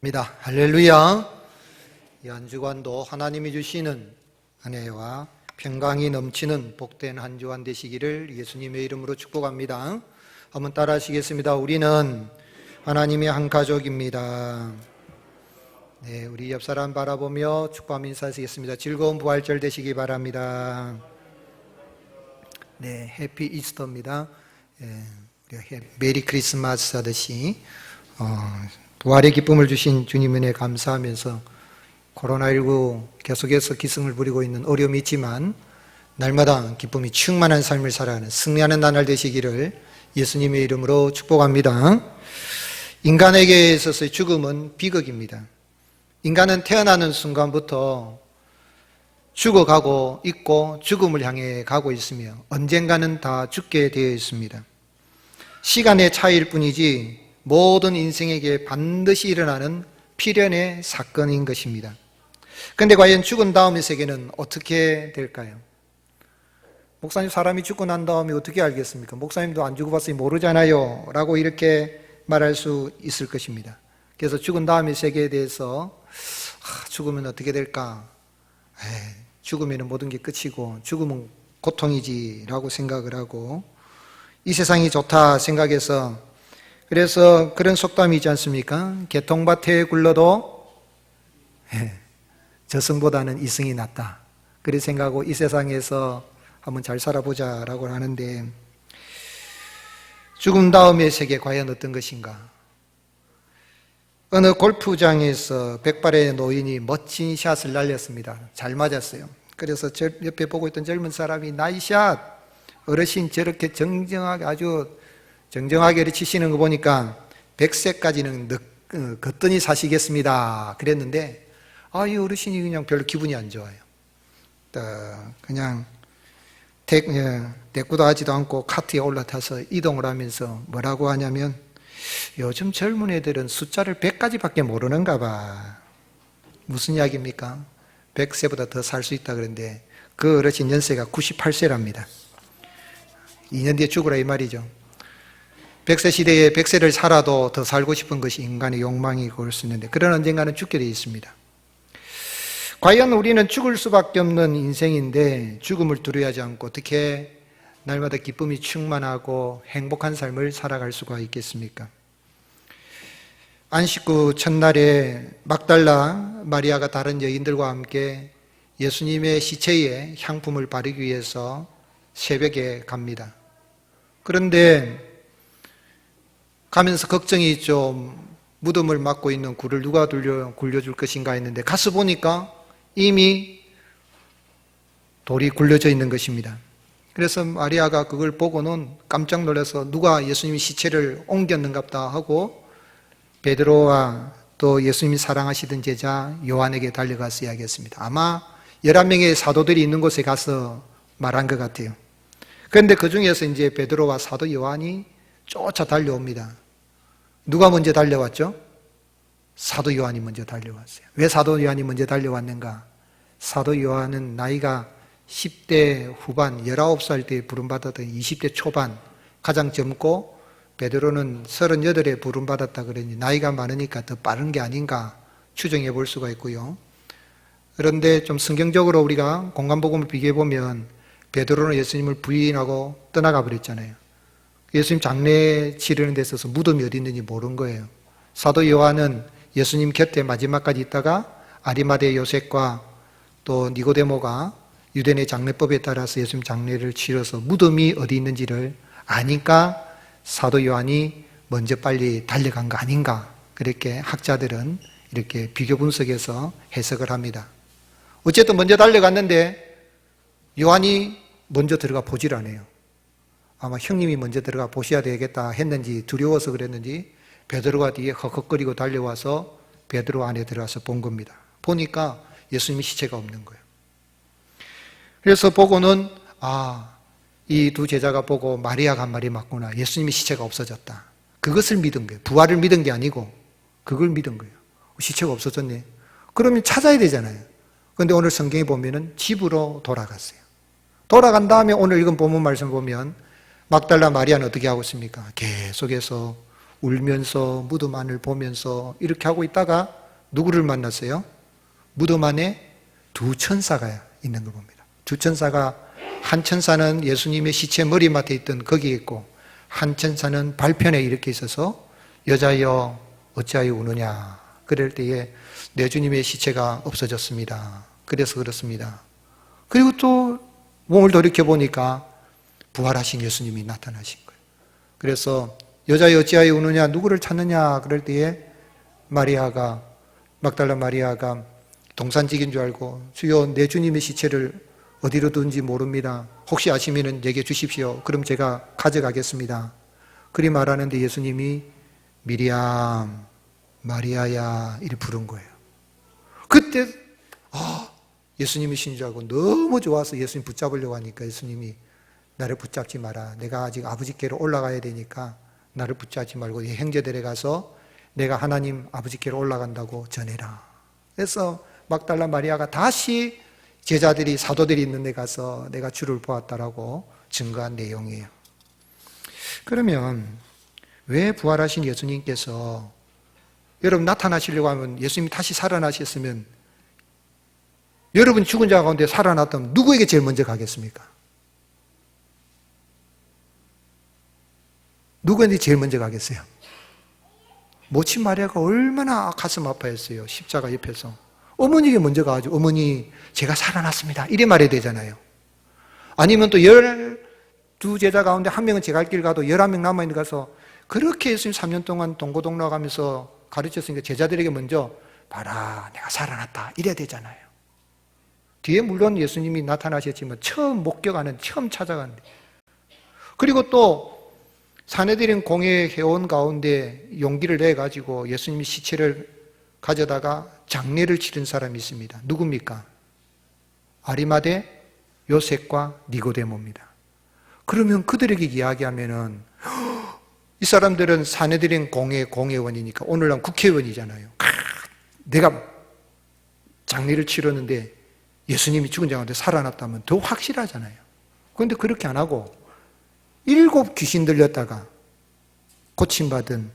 입니다. 할렐루야. 이 한 주간도 하나님이 주시는 은혜와 평강이 넘치는 복된 한 주간 되시기를 예수님의 이름으로 축복합니다. 한번 따라 하시겠습니다. 우리는 하나님의 한 가족입니다. 네, 우리 옆 사람 바라보며 축복하며 인사하시겠습니다. 즐거운 부활절 되시기 바랍니다. 네, 해피 이스터입니다. 메리 크리스마스 하듯이 부활의 기쁨을 주신 주님 은혜 감사하면서 코로나19 계속해서 기승을 부리고 있는 어려움이 있지만 날마다 기쁨이 충만한 삶을 살아가는 승리하는 나날 되시기를 예수님의 이름으로 축복합니다. 인간에게 있어서의 죽음은 비극입니다. 인간은 태어나는 순간부터 죽어가고 있고 죽음을 향해 가고 있으며 언젠가는 다 죽게 되어 있습니다. 시간의 차이일 뿐이지 모든 인생에게 반드시 일어나는 필연의 사건인 것입니다. 그런데 과연 죽은 다음의 세계는 어떻게 될까요? 목사님, 사람이 죽고 난 다음에 어떻게 알겠습니까? 목사님도 안 죽어봤으니 모르잖아요 라고 이렇게 말할 수 있을 것입니다. 그래서 죽은 다음의 세계에 대해서 죽으면 어떻게 될까? 죽으면 모든 게 끝이고 죽음은 고통이지 라고 생각을 하고 이 세상이 좋다 생각해서 그래서 그런 속담이 있지 않습니까? 개통밭에 굴러도 저승보다는 이승이 낫다. 그렇게 생각하고 이 세상에서 한번 잘 살아보자 라고 하는데 죽음 다음의 세계 과연 어떤 것인가? 어느 골프장에서 백발의 노인이 멋진 샷을 날렸습니다. 잘 맞았어요. 그래서 저 옆에 보고 있던 젊은 사람이 나이샷! 어르신 저렇게 정정하게 아주 정정하게 치시는 거 보니까 100세까지는 거뜬히 사시겠습니다. 그랬는데 이 어르신이 그냥 별로 기분이 안 좋아요. 그냥 대꾸도 하지도 않고 카트에 올라타서 이동을 하면서 뭐라고 하냐면 요즘 젊은 애들은 숫자를 100까지밖에 모르는가 봐. 무슨 이야기입니까? 100세보다 더 살 수 있다 그러는데 그 어르신 연세가 98세랍니다. 2년 뒤에 죽으라 이 말이죠. 100세 시대에 100세를 살아도 더 살고 싶은 것이 인간의 욕망이고 그럴 수 있는데 그런 언젠가는 죽게 되어 있습니다. 과연 우리는 죽을 수밖에 없는 인생인데 죽음을 두려워하지 않고 어떻게 날마다 기쁨이 충만하고 행복한 삶을 살아갈 수가 있겠습니까? 안식구 첫날에 막달라 마리아가 다른 여인들과 함께 예수님의 시체에 향품을 바르기 위해서 새벽에 갑니다. 그런데 가면서 걱정이 있죠. 무덤을 막고 있는 굴을 누가 굴려줄 것인가 했는데 가서 보니까 이미 돌이 굴려져 있는 것입니다. 그래서 마리아가 그걸 보고는 깜짝 놀라서 누가 예수님의 시체를 옮겼는갑다 하고 베드로와 또 예수님이 사랑하시던 제자 요한에게 달려가서 이야기했습니다. 아마 11명의 사도들이 있는 곳에 가서 말한 것 같아요. 그런데 그 중에서 이제 베드로와 사도 요한이 쫓아 달려옵니다. 누가 먼저 달려왔죠? 사도 요한이 먼저 달려왔어요. 왜 사도 요한이 먼저 달려왔는가? 사도 요한은 나이가 10대 후반, 19살 때 부름받았던 20대 초반, 가장 젊고 베드로는 38에 부름받았다 그러니 나이가 많으니까 더 빠른 게 아닌가 추정해 볼 수가 있고요. 그런데 좀 성경적으로 우리가 공간복음을 비교해 보면 베드로는 예수님을 부인하고 떠나가 버렸잖아요. 예수님 장례 치르는 데 있어서 무덤이 어디 있는지 모르는 거예요. 사도 요한은 예수님 곁에 마지막까지 있다가 아리마대 요셉과 또 니고데모가 유대인의 장례법에 따라서 예수님 장례를 치러서 무덤이 어디 있는지를 아니까 사도 요한이 먼저 빨리 달려간 거 아닌가, 그렇게 학자들은 이렇게 비교 분석해서 해석을 합니다. 어쨌든 먼저 달려갔는데 요한이 먼저 들어가 보질 않아요. 아마 형님이 먼저 들어가 보셔야 되겠다 했는지 두려워서 그랬는지 베드로가 뒤에 헉헉거리고 달려와서 베드로 안에 들어가서 본 겁니다. 보니까 예수님의 시체가 없는 거예요. 그래서 보고는 이 두 제자가 보고 마리아가 한 말이 맞구나. 예수님의 시체가 없어졌다. 그것을 믿은 거예요. 부활을 믿은 게 아니고 그걸 믿은 거예요. 시체가 없어졌네. 그러면 찾아야 되잖아요. 그런데 오늘 성경에 보면은 집으로 돌아갔어요. 돌아간 다음에 오늘 읽은 본문 말씀 보면 막달라 마리아는 어떻게 하고 있습니까? 계속해서 울면서 무덤 안을 보면서 이렇게 하고 있다가 누구를 만났어요? 무덤 안에 두 천사가 있는 걸 봅니다. 두 천사가, 한 천사는 예수님의 시체 머리맡에 있던 거기에 있고 한 천사는 발편에 이렇게 있어서 여자여 어찌하여 우느냐. 그럴 때에 내 주님의 시체가 없어졌습니다. 그래서 그렇습니다. 그리고 또 몸을 돌이켜보니까 부활하신 예수님이 나타나신 거예요. 그래서 여자여 어찌하여 우느냐, 누구를 찾느냐. 그럴 때에 마리아가, 막달라 마리아가 동산직인 줄 알고 주여 내 주님의 시체를 어디로 둔지 모릅니다. 혹시 아시면 얘기해 주십시오. 그럼 제가 가져가겠습니다. 그리 말하는데 예수님이 미리암, 마리아야 이렇게 부른 거예요. 그때 예수님이신 줄 알고 너무 좋아서 예수님 붙잡으려고 하니까 예수님이 나를 붙잡지 마라. 내가 아직 아버지께로 올라가야 되니까 나를 붙잡지 말고 형제들에 가서 내가 하나님 아버지께로 올라간다고 전해라. 그래서 막달라 마리아가 다시 제자들이, 사도들이 있는 데 가서 내가 주를 보았다라고 증거한 내용이에요. 그러면 왜 부활하신 예수님께서, 여러분 나타나시려고 하면, 예수님이 다시 살아나셨으면 여러분 죽은 자 가운데 살아났다면 누구에게 제일 먼저 가겠습니까? 누구한테 제일 먼저 가겠어요? 모친 마리아가 얼마나 가슴 아파했어요. 십자가 옆에서. 어머니에게 먼저 가가지고 어머니 제가 살아났습니다 이래 말해야 되잖아요. 아니면 또 12제자 가운데 한 명은 제 갈 길 가도 11명 남아있는 데 가서 그렇게 예수님 3년 동안 동고동락 하면서 가르쳤으니까 제자들에게 먼저 봐라 내가 살아났다 이래야 되잖아요. 뒤에 물론 예수님이 나타나셨지만 처음 목격하는, 처음 찾아가는데, 그리고 또 사내들인 공회 회원 가운데 용기를 내가지고 예수님이 시체를 가져다가 장례를 치른 사람이 있습니다. 누굽니까? 아리마대 요셉과 니고데모입니다. 그러면 그들에게 이야기하면은 이 사람들은 사내들인 공회원이니까 오늘날 국회의원이잖아요. 내가 장례를 치렀는데 예수님이 죽은 자 가운데 살아났다면 더 확실하잖아요. 그런데 그렇게 안 하고 7 귀신 들렸다가 고침받은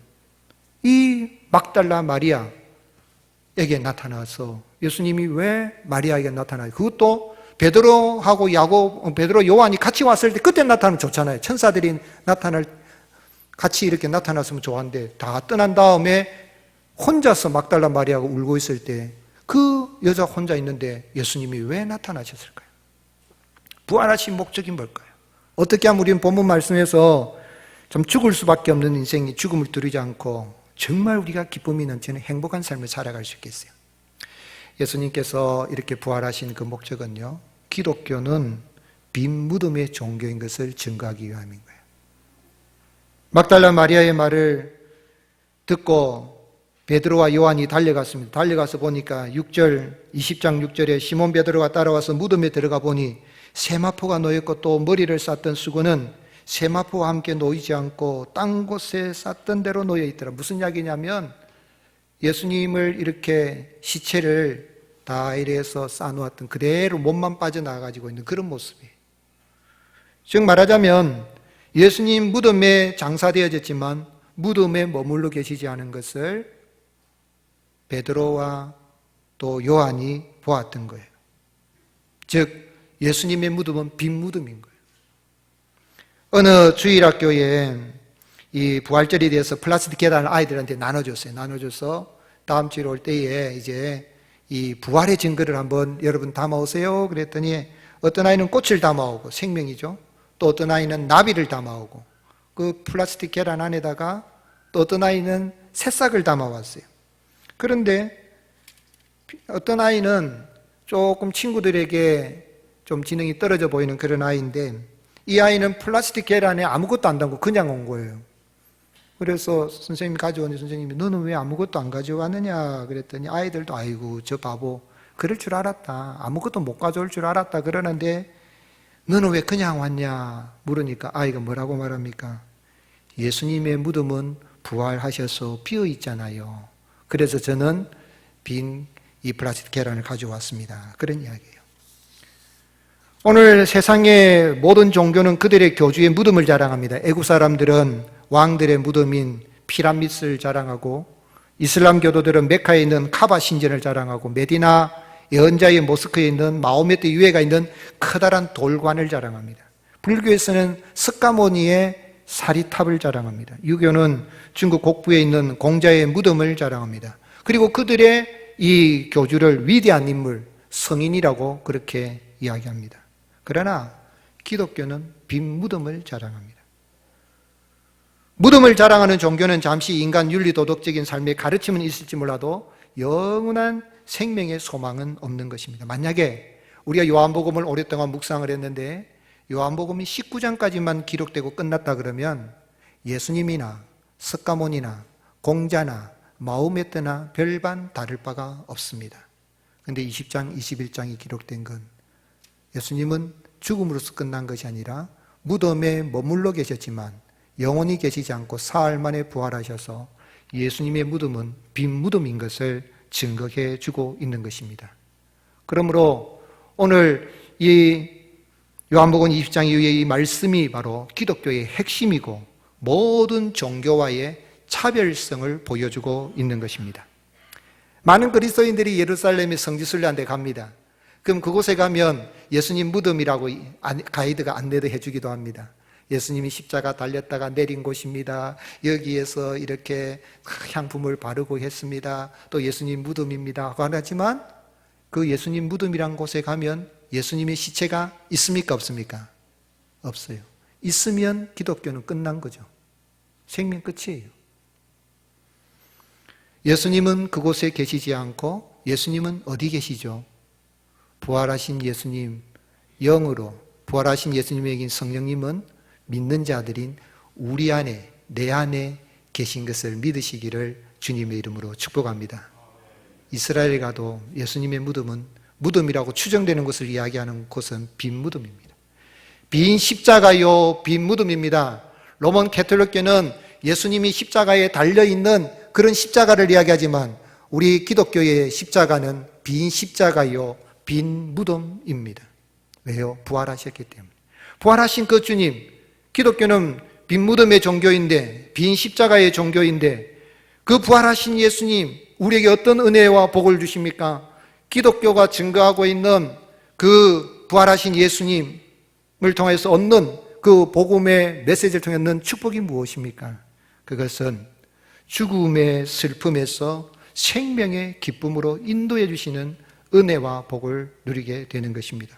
이 막달라 마리아에게 나타나서 예수님이 왜 마리아에게 나타나요? 그것도 베드로하고 야곱, 베드로, 요한이 같이 왔을 때 그때 나타나면 좋잖아요. 천사들이 같이 이렇게 나타났으면 좋았는데 다 떠난 다음에 혼자서 막달라 마리아가 울고 있을 때 그 여자 혼자 있는데 예수님이 왜 나타나셨을까요? 부활하신 목적이 뭘까요? 어떻게 하면 우리는 본문 말씀에서 좀 죽을 수밖에 없는 인생이 죽음을 두려지 않고 정말 우리가 기쁨이 넘치는 행복한 삶을 살아갈 수 있겠어요? 예수님께서 이렇게 부활하신 그 목적은요, 기독교는 빈 무덤의 종교인 것을 증거하기 위함인 거예요. 막달라 마리아의 말을 듣고 베드로와 요한이 달려갔습니다. 달려가서 보니까 20장 6절에 시몬 베드로가 따라와서 무덤에 들어가 보니 세마포가 놓였고 또 머리를 쌌던 수건은 세마포와 함께 놓이지 않고 딴 곳에 쌌던 대로 놓여 있더라. 무슨 이야기냐면 예수님을 이렇게 시체를 다 이래서 쌓아놓았던 그대로 몸만 빠져나가지고 있는 그런 모습이에요. 즉 말하자면 예수님 무덤에 장사되어졌지만 무덤에 머물러 계시지 않은 것을 베드로와 또 요한이 보았던 거예요. 즉 예수님의 무덤은 빈 무덤인 거예요. 어느 주일학교에 이 부활절에 대해서 플라스틱 계단을 아이들한테 나눠줬어요. 나눠줘서 다음 주에 올 때에 이제 이 부활의 증거를 한번 여러분 담아오세요. 그랬더니 어떤 아이는 꽃을 담아오고, 생명이죠. 또 어떤 아이는 나비를 담아오고, 그 플라스틱 계란 안에다가 또 어떤 아이는 새싹을 담아왔어요. 그런데 어떤 아이는 조금 친구들에게 좀 지능이 떨어져 보이는 그런 아이인데, 이 아이는 플라스틱 계란에 아무것도 안 담고 그냥 온 거예요. 그래서 선생님이 가져오니 선생님이 너는 왜 아무것도 안 가져왔느냐 그랬더니 아이들도 아이고 저 바보 그럴 줄 알았다, 아무것도 못 가져올 줄 알았다 그러는데 너는 왜 그냥 왔냐 물으니까 아이가 뭐라고 말합니까? 예수님의 무덤은 부활하셔서 비어 있잖아요. 그래서 저는 빈 이 플라스틱 계란을 가져왔습니다. 그런 이야기예요. 오늘 세상의 모든 종교는 그들의 교주의 무덤을 자랑합니다. 애국 사람들은 왕들의 무덤인 피라밋을 자랑하고, 이슬람 교도들은 메카에 있는 카바 신전을 자랑하고, 메디나 예언자의 모스크에 있는 마호메트 유해가 있는 커다란 돌관을 자랑합니다. 불교에서는 스카모니의 사리탑을 자랑합니다. 유교는 중국 곡부에 있는 공자의 무덤을 자랑합니다. 그리고 그들의 이 교주를 위대한 인물, 성인이라고 그렇게 이야기합니다. 그러나 기독교는 빈 무덤을 자랑합니다. 무덤을 자랑하는 종교는 잠시 인간 윤리 도덕적인 삶의 가르침은 있을지 몰라도 영원한 생명의 소망은 없는 것입니다. 만약에 우리가 요한복음을 오랫동안 묵상을 했는데 요한복음이 19장까지만 기록되고 끝났다 그러면 예수님이나 스가몬이나 공자나 마호메트나 별반 다를 바가 없습니다. 그런데 20장, 21장이 기록된 건 예수님은 죽음으로써 끝난 것이 아니라 무덤에 머물러 계셨지만 영원히 계시지 않고 사흘 만에 부활하셔서 예수님의 무덤은 빈 무덤인 것을 증거해 주고 있는 것입니다. 그러므로 오늘 이 요한복음 20장 이후의 이 말씀이 바로 기독교의 핵심이고 모든 종교와의 차별성을 보여주고 있는 것입니다. 많은 그리스도인들이 예루살렘의 성지순례한테 갑니다. 그럼 그곳에 가면 예수님 무덤이라고 가이드가 안내도 해주기도 합니다. 예수님이 십자가 달렸다가 내린 곳입니다. 여기에서 이렇게 향품을 바르고 했습니다. 또 예수님 무덤입니다. 하지만 그 예수님 무덤이란 곳에 가면 예수님의 시체가 있습니까? 없습니까? 없어요. 있으면 기독교는 끝난 거죠. 생명 끝이에요. 예수님은 그곳에 계시지 않고 예수님은 어디 계시죠? 부활하신 예수님 영으로 부활하신 예수님에게 성령님은 믿는 자들인 우리 안에 내 안에 계신 것을 믿으시기를 주님의 이름으로 축복합니다. 이스라엘에 가도 예수님의 무덤은 무덤이라고 추정되는 것을 이야기하는 곳은 빈 무덤입니다. 빈 십자가요, 빈 무덤입니다. 로마 가톨릭교는 예수님이 십자가에 달려있는 그런 십자가를 이야기하지만 우리 기독교의 십자가는 빈 십자가요, 빈 무덤입니다. 왜요? 부활하셨기 때문에. 부활하신 그 주님, 기독교는 빈 무덤의 종교인데, 빈 십자가의 종교인데, 그 부활하신 예수님, 우리에게 어떤 은혜와 복을 주십니까? 기독교가 증거하고 있는 그 부활하신 예수님을 통해서 얻는 그 복음의 메시지를 통해 얻는 축복이 무엇입니까? 그것은 죽음의 슬픔에서 생명의 기쁨으로 인도해 주시는 은혜와 복을 누리게 되는 것입니다.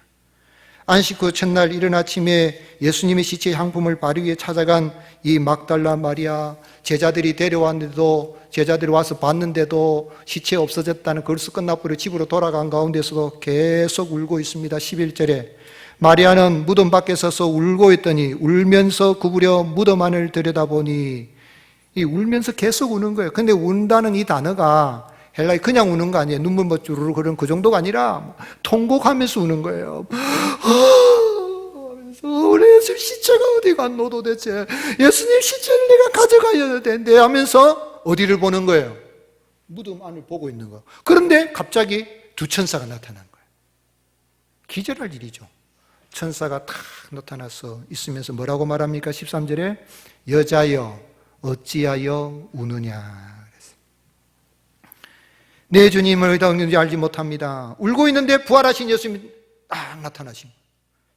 안식 후 첫날 이른 아침에 예수님의 시체 향품을 바르기 위해 찾아간 이 막달라 마리아, 제자들이 데려왔는데도, 제자들이 와서 봤는데도 시체 없어졌다는 걸수 끝나버려 집으로 돌아간 가운데서도 계속 울고 있습니다. 11절에 마리아는 무덤 밖에 서서 울고 있더니 울면서 구부려 무덤 안을 들여다보니, 이 울면서 계속 우는 거예요. 근데 운다는 이 단어가 헬라에 그냥 우는 거 아니에요. 눈물 뭐 주르르 그런 그 정도가 아니라 통곡하면서 우는 거예요. 하면서 우리 예수님 시체가 어디 갔노 도대체. 예수님 시체를 내가 가져가야 되는데 하면서 어디를 보는 거예요? 무덤 안을 보고 있는 거예요. 그런데 갑자기 두 천사가 나타난 거예요. 기절할 일이죠. 천사가 탁 나타나서 있으면서 뭐라고 말합니까? 13절에 여자여 어찌하여 우느냐. 내 주님을 어디다 있는지 알지 못합니다. 울고 있는데 부활하신 예수님이 딱 나타나신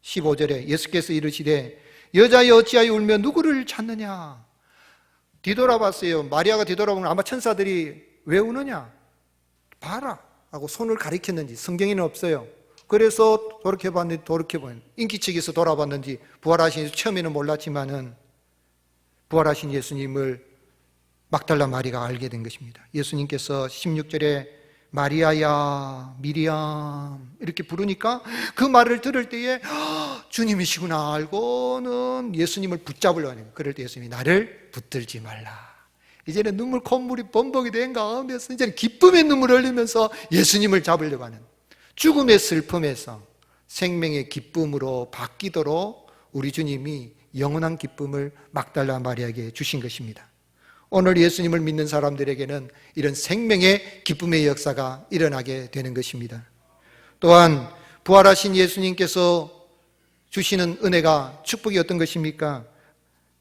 15절에 예수께서 이르시되 여자여 어찌하여 울며 누구를 찾느냐. 뒤돌아봤어요. 마리아가 뒤돌아보면 아마 천사들이 왜 우느냐 봐라 하고 손을 가리켰는지 성경에는 없어요. 그래서 돌이켜봤는지 인기척에서 돌아봤는지 부활하신 예수 처음에는 몰랐지만은 부활하신 예수님을 막달라 마리아가 알게 된 것입니다. 예수님께서 16절에 마리아야 미리암 이렇게 부르니까 그 말을 들을 때에 주님이시구나 알고는 예수님을 붙잡으려고 하는 거예요. 그럴 때 예수님이 나를 붙들지 말라. 이제는 눈물 콧물이 범벅이 된 가운데서 이제는 기쁨의 눈물을 흘리면서 예수님을 잡으려고 하는, 죽음의 슬픔에서 생명의 기쁨으로 바뀌도록 우리 주님이 영원한 기쁨을 막달라 마리아에게 주신 것입니다. 오늘 예수님을 믿는 사람들에게는 이런 생명의 기쁨의 역사가 일어나게 되는 것입니다. 또한 부활하신 예수님께서 주시는 은혜가 축복이 어떤 것입니까?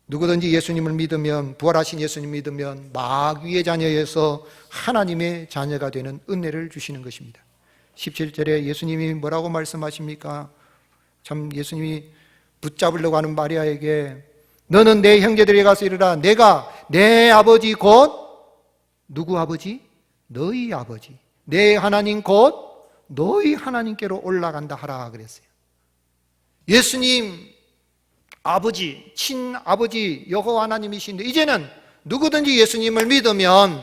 누구든지 예수님을 믿으면, 부활하신 예수님을 믿으면 마귀의 자녀에서 하나님의 자녀가 되는 은혜를 주시는 것입니다. 17절에 예수님이 뭐라고 말씀하십니까? 참 예수님이 붙잡으려고 하는 마리아에게 너는 내 형제들에게 가서 이르라 내가 내 아버지 곧 누구 아버지? 너희 아버지, 내 하나님 곧 너희 하나님께로 올라간다 하라 그랬어요. 예수님 아버지, 친아버지 여호와 하나님이신데 이제는 누구든지 예수님을 믿으면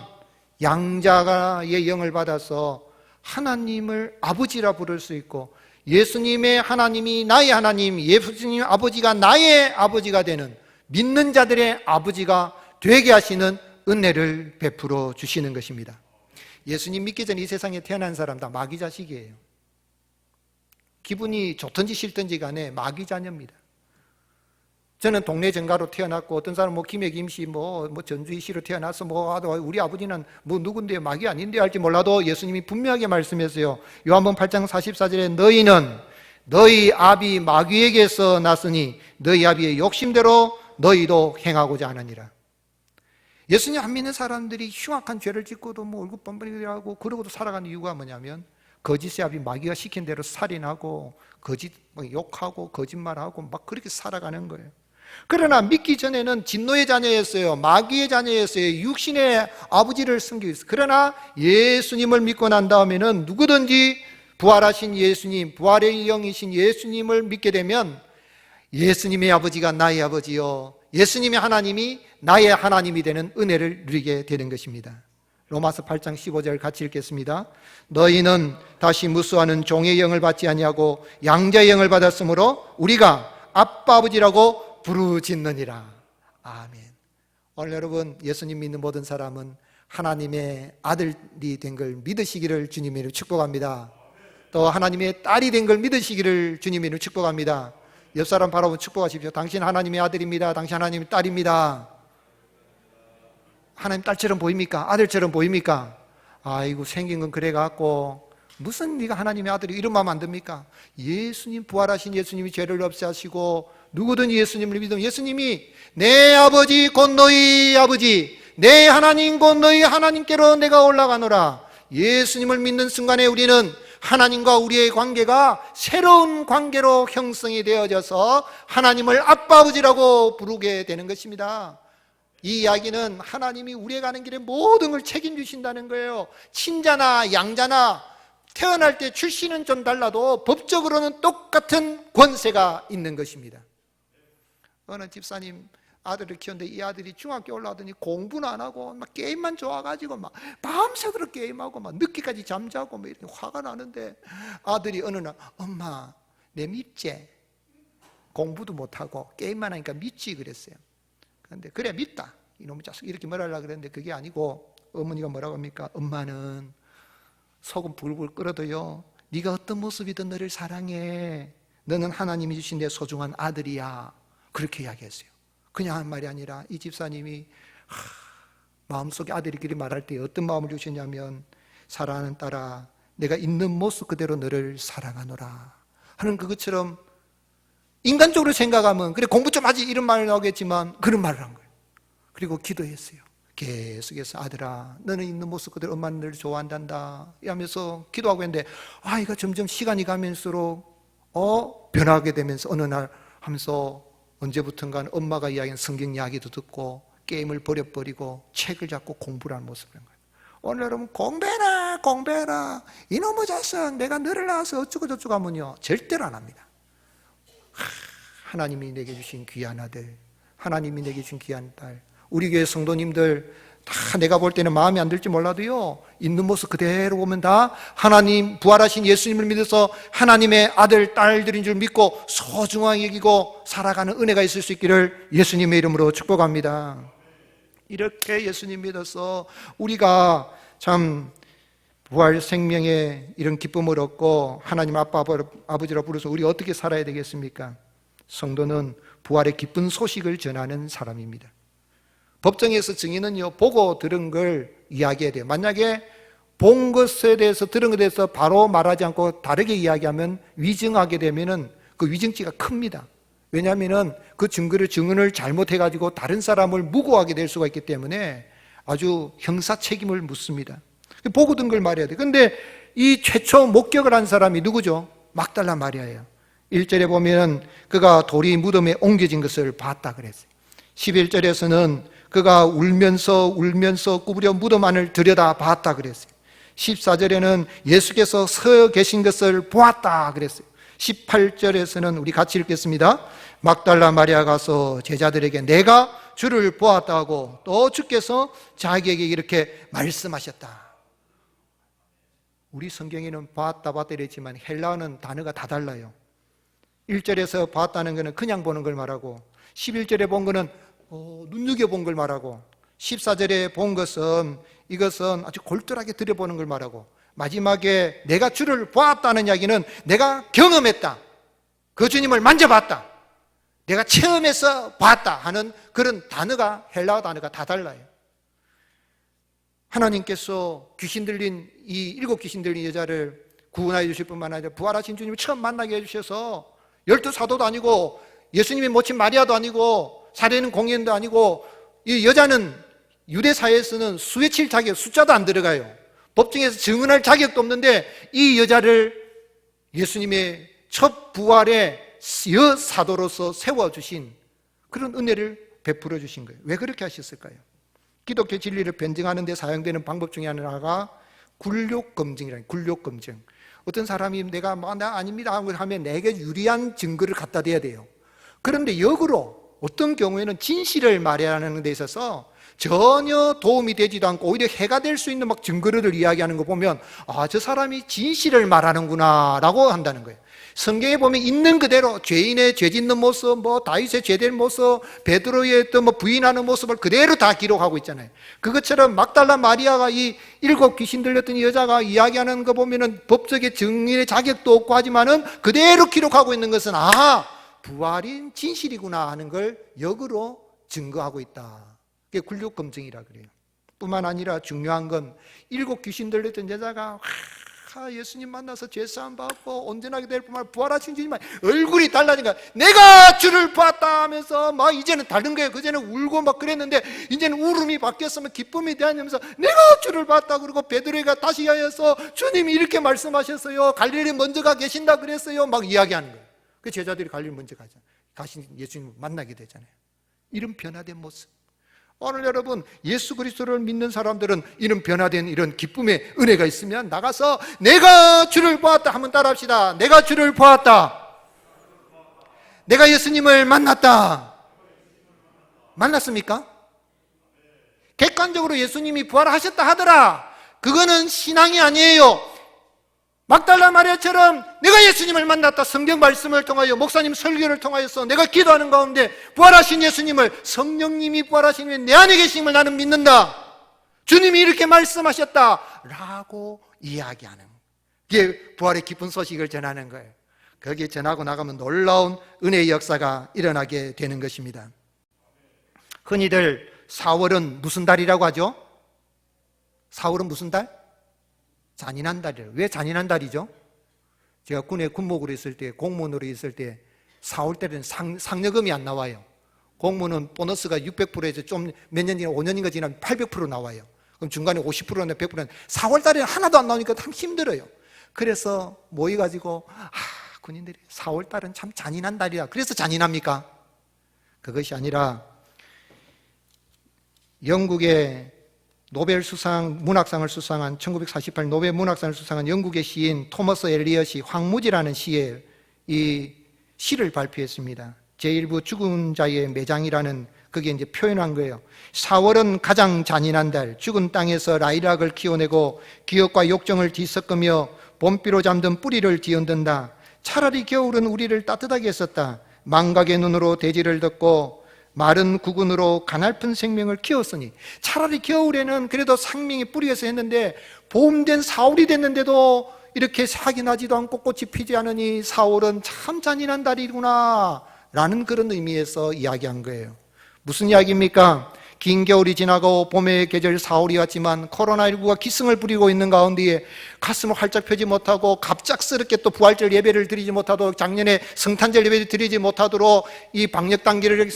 양자의 영을 받아서 하나님을 아버지라 부를 수 있고 예수님의 하나님이 나의 하나님, 예수님 아버지가 나의 아버지가 되는 믿는 자들의 아버지가 되게 하시는 은혜를 베풀어 주시는 것입니다. 예수님 믿기 전에 이 세상에 태어난 사람 다 마귀 자식이에요. 기분이 좋든지 싫든지 간에 마귀 자녀입니다. 저는 동네 정가로 태어났고 어떤 사람은 김해 김씨 전주이시로 태어나서 우리 아버지는 누군데 마귀 아닌데 할지 몰라도 예수님이 분명하게 말씀했어요. 요한복음 8장 44절에 너희는 너희 아비 마귀에게서 났으니 너희 아비의 욕심대로 너희도 행하고자 하느니라. 예수님 안 믿는 사람들이 흉악한 죄를 짓고도 얼굴 뻔뻔하고 그러고도 살아가는 이유가 뭐냐면 거짓의 아비 마귀가 시킨 대로 살인하고 거짓 욕하고 거짓말하고 막 그렇게 살아가는 거예요. 그러나 믿기 전에는 진노의 자녀였어요. 마귀의 자녀였어요. 육신의 아버지를 섬기고 있어요. 그러나 예수님을 믿고 난 다음에는 누구든지 부활하신 예수님, 부활의 영이신 예수님을 믿게 되면 예수님의 아버지가 나의 아버지요 예수님의 하나님이 나의 하나님이 되는 은혜를 누리게 되는 것입니다. 로마서 8장 15절 같이 읽겠습니다. 너희는 다시 무수하는 종의 영을 받지 아니하고 양자의 영을 받았으므로 우리가 아빠 아버지라고 부르짖느니라. 아멘. 오늘 여러분 예수님 믿는 모든 사람은 하나님의 아들이 된 걸 믿으시기를 주님으로 축복합니다. 또 하나님의 딸이 된 걸 믿으시기를 주님으로 축복합니다. 옆 사람 바라보고 축복하십시오. 당신 하나님의 아들입니다. 당신 하나님의 딸입니다. 하나님 딸처럼 보입니까? 아들처럼 보입니까? 아이고 생긴 건 그래갖고 무슨 네가 하나님의 아들이 이런 마음 안 듭니까? 예수님 부활하신 예수님이 죄를 없애하시고 누구든지 예수님을 믿으면 예수님이 내 아버지 곧 너희 아버지 내 하나님 곧 너희 하나님께로 내가 올라가노라. 예수님을 믿는 순간에 우리는 하나님과 우리의 관계가 새로운 관계로 형성이 되어져서 하나님을 아빠 아버지라고 부르게 되는 것입니다. 이 이야기는 하나님이 우리의 가는 길에 모든 걸 책임지신다는 거예요. 친자나 양자나 태어날 때 출신은 좀 달라도 법적으로는 똑같은 권세가 있는 것입니다. 어느 집사님 아들을 키웠는데 이 아들이 중학교 올라가더니 공부는 안 하고 막 게임만 좋아가지고 막 밤새도록 게임하고 막 늦게까지 잠자고 막 이렇게 화가 나는데 아들이 어느 날 엄마 내 밉지? 공부도 못하고 게임만 하니까 밉지 그랬어요. 그런데 그래 밉다 이놈의 자식 이렇게 말하려고 그랬는데 그게 아니고 어머니가 뭐라고 합니까? 엄마는 소금 불불 끓어도요 네가 어떤 모습이든 너를 사랑해. 너는 하나님이 주신 내 소중한 아들이야. 그렇게 이야기했어요. 그냥 한 말이 아니라 이 집사님이 마음속에 아들이끼리 말할 때 어떤 마음을 주시냐면 사랑하는 딸아 내가 있는 모습 그대로 너를 사랑하노라 하는 그것처럼 인간적으로 생각하면 그래 공부 좀 하지 이런 말이 나오겠지만 그런 말을 한 거예요. 그리고 기도했어요. 계속해서 아들아 너는 있는 모습 그대로 엄마는 너를 좋아한단다 이러면서 기도하고 했는데 아이가 점점 시간이 가면서록 변하게 되면서 어느 날 하면서 언제부턴가 엄마가 이야기한 성경 이야기도 듣고 게임을 버려버리고 책을 잡고 공부를 하는 모습을 한 거예요. 오늘 여러분 공부해라 이놈의 자식 내가 너를 낳아서 어쩌고 저쩌고 하면요 절대로 안 합니다. 하나님이 내게 주신 귀한 아들, 하나님이 내게 주신 귀한 딸, 우리 교회 성도님들 다 내가 볼 때는 마음에 안 들지 몰라도요 있는 모습 그대로 보면 다 하나님 부활하신 예수님을 믿어서 하나님의 아들 딸들인 줄 믿고 소중하게 여기고 살아가는 은혜가 있을 수 있기를 예수님의 이름으로 축복합니다. 이렇게 예수님 믿어서 우리가 참 부활 생명의 이런 기쁨을 얻고 하나님 아빠 아버지라 부르서 우리 어떻게 살아야 되겠습니까? 성도는 부활의 기쁜 소식을 전하는 사람입니다. 법정에서 증인은요 보고 들은 걸 이야기해야 돼요. 만약에 본 것에 대해서 들은 것에 대해서 바로 말하지 않고 다르게 이야기하면 위증하게 되면은 그 위증죄가 큽니다. 왜냐하면 그 증언을 잘못해가지고 다른 사람을 무고하게 될 수가 있기 때문에 아주 형사 책임을 묻습니다. 보고 든 걸 말해야 돼. 근데 이 최초 목격을 한 사람이 누구죠? 막달라 마리아예요. 1절에 보면 그가 돌이 무덤에 옮겨진 것을 봤다 그랬어요. 11절에서는 그가 울면서 구부려 무덤 안을 들여다 봤다 그랬어요. 14절에는 예수께서 서 계신 것을 보았다 그랬어요. 18절에서는 우리 같이 읽겠습니다. 막달라 마리아 가서 제자들에게 내가 주를 보았다고 또 주께서 자기에게 이렇게 말씀하셨다. 우리 성경에는 봤다 이랬지만 헬라어는 단어가 다 달라요. 1절에서 봤다는 것은 그냥 보는 걸 말하고 11절에 본 것은 눈여겨본 걸 말하고 14절에 본 것은 이것은 아주 골똘하게 들여보는 걸 말하고 마지막에 내가 주를 보았다는 이야기는 내가 경험했다. 그 주님을 만져봤다. 내가 체험해서 봤다 하는 그런 단어가 헬라어 단어가 다 달라요. 하나님께서 귀신 들린 이 7 귀신 들린 여자를 구원하여 주실 뿐만 아니라 부활하신 주님을 처음 만나게 해주셔서 12사도도 아니고 예수님이 모친 마리아도 아니고 사례는 공연도 아니고 이 여자는 유대 사회에서는 수회칠 자격 숫자도 안 들어가요. 법정에서 증언할 자격도 없는데 이 여자를 예수님의 첫 부활의 여사도로서 세워주신 그런 은혜를 베풀어 주신 거예요. 왜 그렇게 하셨을까요? 기독교 진리를 변증하는 데 사용되는 방법 중에 하나가 굴욕검증이라는 굴욕검증. 어떤 사람이 내가 나 아닙니다 하면 내게 유리한 증거를 갖다 대야 돼요. 그런데 역으로 어떤 경우에는 진실을 말하는 데 있어서 전혀 도움이 되지도 않고 오히려 해가 될 수 있는 막 증거를 이야기하는 거 보면 저 사람이 진실을 말하는구나 라고 한다는 거예요. 성경에 보면 있는 그대로 죄인의 죄 짓는 모습, 다윗의 죄된 모습, 베드로의 어떤 부인하는 모습을 그대로 다 기록하고 있잖아요. 그것처럼 막달라 마리아가 이 7 귀신 들렸던 여자가 이야기하는 거 보면은 법적인 증인의 자격도 없고 하지만은 그대로 기록하고 있는 것은 부활인 진실이구나 하는 걸 역으로 증거하고 있다. 그게 굴욕검증이라 그래요. 뿐만 아니라 중요한 건 7 귀신 들렸던 여자가 예수님 만나서 죄사함 받고 온전하게 될 뿐만 아니라 부활하신 주님 얼굴이 달라지니까 내가 주를 봤다 하면서 막 이제는 다른 거예요. 그전에는 울고 막 그랬는데 이제는 울음이 바뀌었으면 기쁨이 되면서 내가 주를 봤다 그러고 베드로가 다시 하여서 주님이 이렇게 말씀하셨어요. 갈릴리 먼저가 계신다 그랬어요. 막 이야기하는 거예요. 그 제자들이 갈릴리 먼저 가신 예수님을 만나게 되잖아요. 이런 변화된 모습. 오늘 여러분 예수 그리스도를 믿는 사람들은 이런 변화된 이런 기쁨의 은혜가 있으면 나가서 내가 주를 보았다 한번 따라합시다. 내가 주를 보았다. 내가 예수님을 만났다. 만났습니까? 객관적으로 예수님이 부활하셨다 하더라. 그거는 신앙이 아니에요. 막달라 마리아처럼 내가 예수님을 만났다. 성경 말씀을 통하여 목사님 설교를 통하여서 내가 기도하는 가운데 부활하신 예수님을 성령님이 부활하시면 내 안에 계심을 나는 믿는다. 주님이 이렇게 말씀하셨다 라고 이야기하는 그게 부활의 기쁜 소식을 전하는 거예요. 거기에 전하고 나가면 놀라운 은혜의 역사가 일어나게 되는 것입니다. 흔히들 4월은 무슨 달이라고 하죠? 4월은 무슨 달? 잔인한 달이에요. 왜 잔인한 달이죠? 제가 군에 군목으로 있을 때, 공무원으로 있을 때 4월 때는 상여금이 안 나와요. 공무원은 보너스가 600%에서 좀 몇 년 지나 5년인가 지나면 800% 나와요. 그럼 중간에 50%나 100%는 4월 달에는 하나도 안 나오니까 참 힘들어요. 그래서 모여가지고 군인들이 4월 달은 참 잔인한 달이야. 그래서 잔인합니까? 그것이 아니라 영국의 노벨 문학상을 수상한 1948 노벨 문학상을 수상한 영국의 시인 토머스 엘리엇이 황무지라는 시에 이 시를 발표했습니다. 제1부 죽은 자의 매장이라는 그게 이제 표현한 거예요. 4월은 가장 잔인한 달. 죽은 땅에서 라일락을 키워내고 기억과 욕정을 뒤섞으며 봄비로 잠든 뿌리를 뒤흔든다. 차라리 겨울은 우리를 따뜻하게 했었다. 망각의 눈으로 대지를 덮고 마른 구근으로 가냘픈 생명을 키웠으니 차라리 겨울에는 그래도 생명이 뿌리에서 했는데 봄 된 4월이 됐는데도 이렇게 색이 나지도 않고 꽃이 피지 않으니 4월은 참 잔인한 달이구나 라는 그런 의미에서 이야기한 거예요. 무슨 이야기입니까? 긴 겨울이 지나고 봄의 계절 4월이 왔지만 코로나19가 기승을 부리고 있는 가운데에 가슴을 활짝 펴지 못하고 갑작스럽게 또 부활절 예배를 드리지 못하도록, 작년에 성탄절 예배를 드리지 못하도록 이 방역 단계를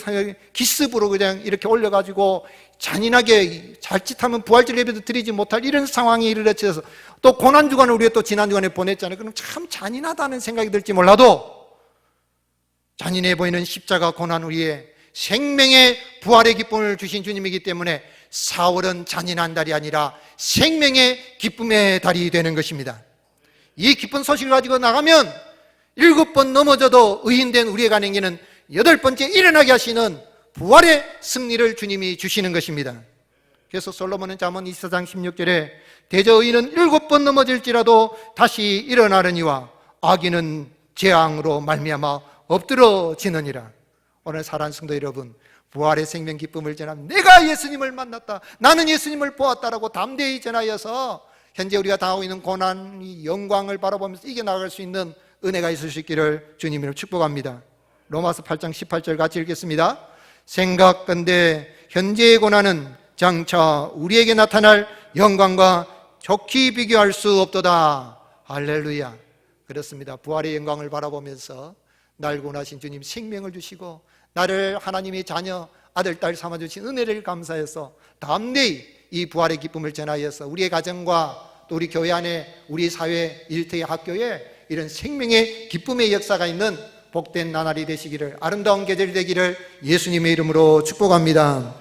기습으로 그냥 이렇게 올려가지고 잔인하게 자칫하면 부활절 예배도 드리지 못할 이런 상황이 이르러져서 또 고난주간을 우리가 또 지난주간에 보냈잖아요. 그럼 참 잔인하다는 생각이 들지 몰라도 잔인해 보이는 십자가 고난 위에 생명의 부활의 기쁨을 주신 주님이기 때문에 4월은 잔인한 달이 아니라 생명의 기쁨의 달이 되는 것입니다. 이 기쁜 소식을 가지고 나가면 7번 넘어져도 의인된 우리의 간행기는 8번째 일어나게 하시는 부활의 승리를 주님이 주시는 것입니다. 그래서 솔로몬은 잠언 24장 16절에 대저 의인은 7번 넘어질지라도 다시 일어나려니와 악인은 재앙으로 말미암아 엎드러지느니라. 오늘 사랑하는 성도 여러분, 부활의 생명 기쁨을 전하면 내가 예수님을 만났다, 나는 예수님을 보았다라고 담대히 전하여서 현재 우리가 당하고 있는 고난이 영광을 바라보면서 이겨나갈 수 있는 은혜가 있을 수 있기를 주님으로 축복합니다. 로마서 8장 18절 같이 읽겠습니다. 생각건대 현재의 고난은 장차 우리에게 나타날 영광과 좋게 비교할 수 없도다. 할렐루야. 그렇습니다. 부활의 영광을 바라보면서 날 구원하신 주님 생명을 주시고 나를 하나님의 자녀, 아들, 딸 삼아주신 은혜를 감사해서 담대히 이 부활의 기쁨을 전하여서 우리의 가정과 또 우리 교회 안에, 우리 사회, 일터의 학교에 이런 생명의 기쁨의 역사가 있는 복된 나날이 되시기를, 아름다운 계절이 되기를 예수님의 이름으로 축복합니다.